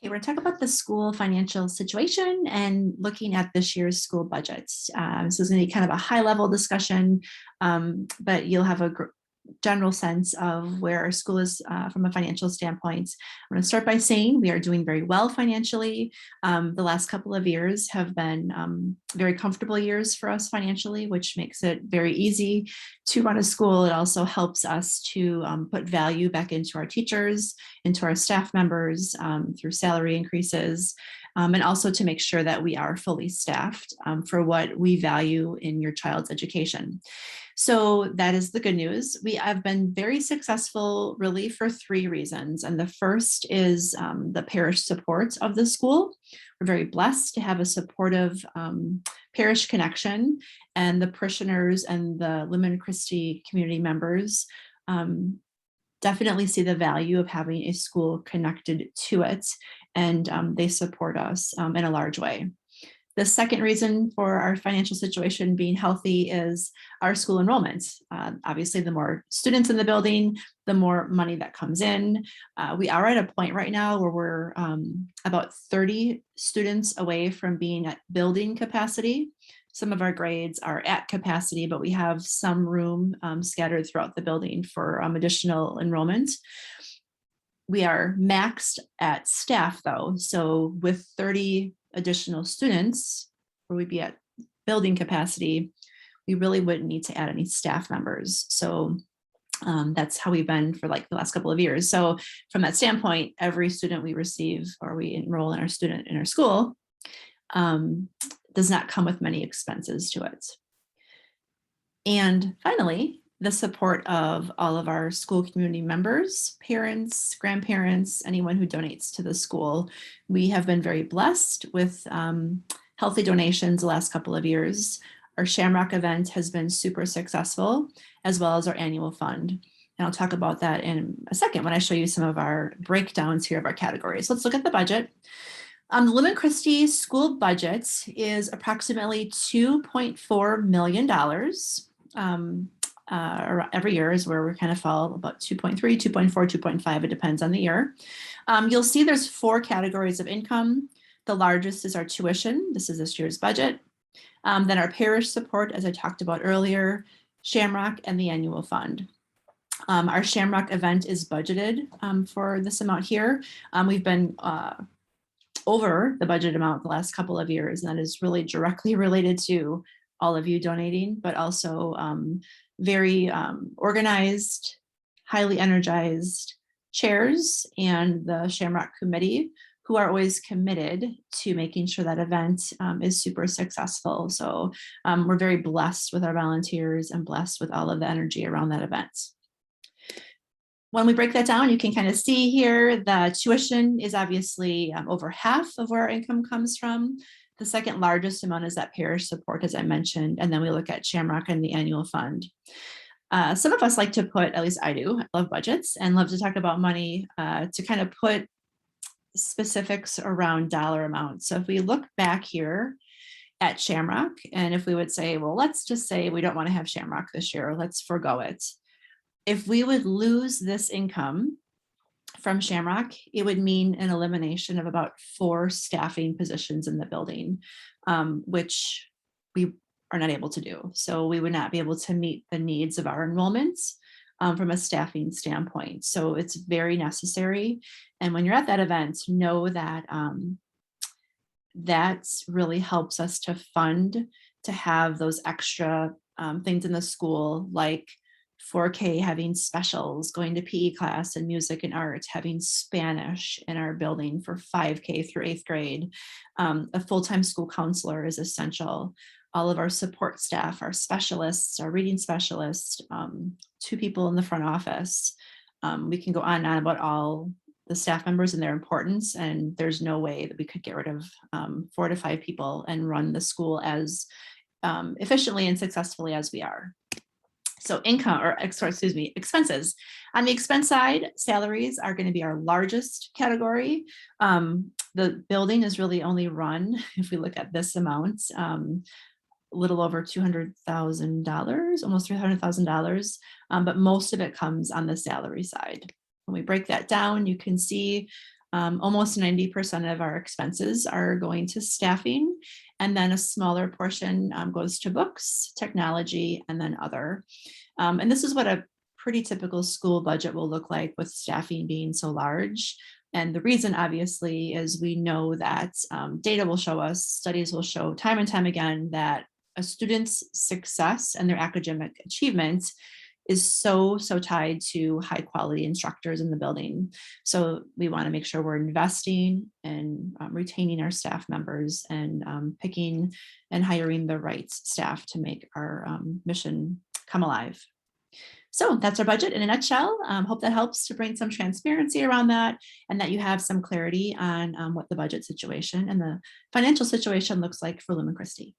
Okay, we're going to talk about the school financial situation and looking at this year's school budgets. This is going to be kind of a high level discussion, but you'll have a general sense of where our school is from a financial standpoint. I'm going to start by saying we are doing very well financially. The last couple of years have been very comfortable years for us financially, which makes it very easy to run a school. It also helps us to put value back into our teachers, into our staff members through salary increases, and also to make sure that we are fully staffed for what we value in your child's education. So that is the good news. We have been very successful really for three reasons. And the first is the parish support of the school. We're very blessed to have a supportive parish connection, and the parishioners and the Limon Christi community members definitely see the value of having a school connected to it, and they support us in a large way. The second reason for our financial situation being healthy is our school enrollment. Obviously, the more students in the building, the more money that comes in. We are at a point right now where we're about 30 students away from being at building capacity. Some of our grades are at capacity, but we have some room scattered throughout the building for additional enrollment. We are maxed at staff though. So with 30 additional students, where we'd be at building capacity, we really wouldn't need to add any staff members. So that's how we've been for like the last couple of years. So from that standpoint, every student we receive or we enroll in our school does not come with many expenses to it. And finally, the support of all of our school community members, parents, grandparents, anyone who donates to the school. We have been very blessed with healthy donations the last couple of years. Our Shamrock event has been super successful, as well as our annual fund. And I'll talk about that in a second when I show you some of our breakdowns here of our categories. Let's look at the budget. The Limon Christi school budget is approximately $2.4 million. Every year is where we kind of fall about 2.3, 2.4, 2.5. It depends on the year. You'll see there's 4 categories of income. The largest is our tuition. This is this year's budget. Then our parish support, as I talked about earlier, Shamrock, and the annual fund. Our Shamrock event is budgeted for this amount here. We've been over the budget amount the last couple of years, and that is really directly related to all of you donating, but also very organized, highly energized chairs and the Shamrock committee, who are always committed to making sure that event is super successful. So we're very blessed with our volunteers and blessed with all of the energy around that event. When we break that down, you can kind of see here the tuition is obviously over half of where our income comes from. The second largest amount is that parish support, as I mentioned, and then we look at Shamrock and the annual fund. Some of us like to put, at least I do, I love budgets and love to talk about money to kind of put specifics around dollar amounts. So if we look back here at Shamrock, and if we would say, well, let's just say we don't want to have Shamrock this year, let's forgo it. If we would lose this income from Shamrock, it would mean an elimination of about 4 staffing positions in the building, which we are not able to do. So we would not be able to meet the needs of our enrollments from a staffing standpoint. So it's very necessary. And when you're at that event, know that that really helps us to fund to have those extra things in the school, like 4K having specials, going to PE class and music and art, having Spanish in our building for 5K through 8th grade. A full-time school counselor is essential. All of our support staff, our specialists, our reading specialists, 2 people in the front office. We can go on and on about all the staff members and their importance, and there's no way that we could get rid of 4 to 5 people and run the school as efficiently and successfully as we are. So expenses. On the expense side, salaries are going to be our largest category. The building is really only run, if we look at this amount, a little over $200,000, almost $300,000, but most of it comes on the salary side. When we break that down, you can see Almost 90% of our expenses are going to staffing, and then a smaller portion goes to books, technology, and then other. And this is what a pretty typical school budget will look like with staffing being so large. And the reason, obviously, is we know that data will show us, studies will show time and time again that a student's success and their academic achievements is so tied to high quality instructors in the building. So we want to make sure we're investing and retaining our staff members and picking and hiring the right staff to make our mission come alive. So that's our budget in a nutshell. Hope that helps to bring some transparency around that, and that you have some clarity on what the budget situation and the financial situation looks like for Lumen Christi.